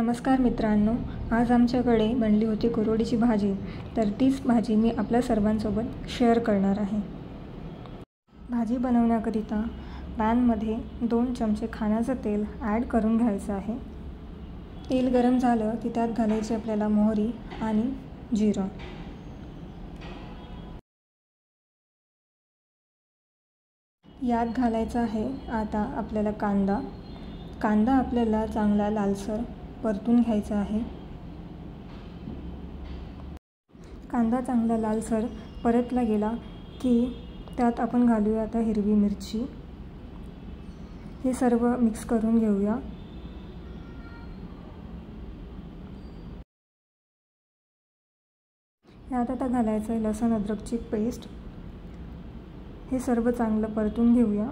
नमस्कार मित्रांनो, आज आमच्याकडे बनली होती कुरवडीची भाजी। तर तीच भाजी मी आपल्या सर्वांसोबत शेअर करणार आहे। भाजी बनवण्याकरिता पॅनमध्ये 2 चमचे खाण्याचं तेल ॲड करून घ्यायचं आहे। तेल गरम झालं की त्यात घालायची आपल्याला मोहरी आणि जिरं। यात घालायचा आहे आता आपल्याला कांदा आपल्याला चांगला लालसर परतून घ्यायचा आहे। कांदा चांगला लालसर परतला गेला की त्यात आपण घालूया आता हिरवी मिरची। हे सर्व मिक्स करून घेऊया। यात आता घालायचं आहे लसूण अद्रकची पेस्ट। हे सर्व चांगलं परतून घेऊया।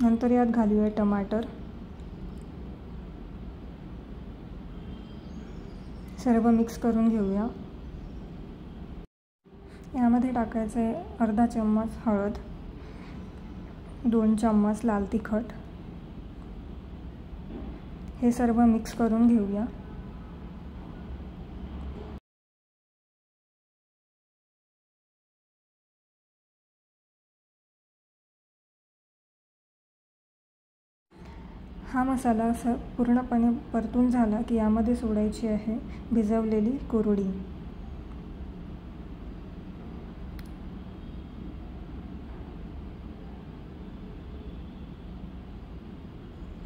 नंतर यात घालूया टमाटर। सर्व मिक्स करून घेऊया। यामध्ये टाकायचं आहे अर्धा चम्मच हळद, 2 चम्मच लाल तिखट। हे सर्व मिक्स करून घेऊया। हा मसाला पूर्णपणे परतून झाला की यामध्ये सोडायची आहे भिजवलेली कुरवडी।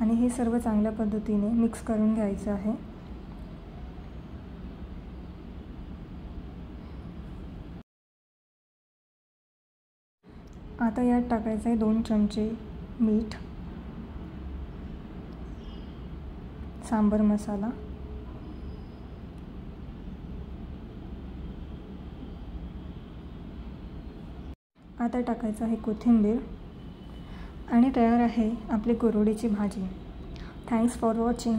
आणि हे सर्व चांगल्या पद्धतीने मिक्स करून घ्यायचं आहे। आता यात टाकायचं आहे 2 चमचे मीठ, सांबर मसाला, आता टाकायचं आहे कोथिंबीर आणि तयार आहे आपली कुरवडीची भाजी। Thanks for watching.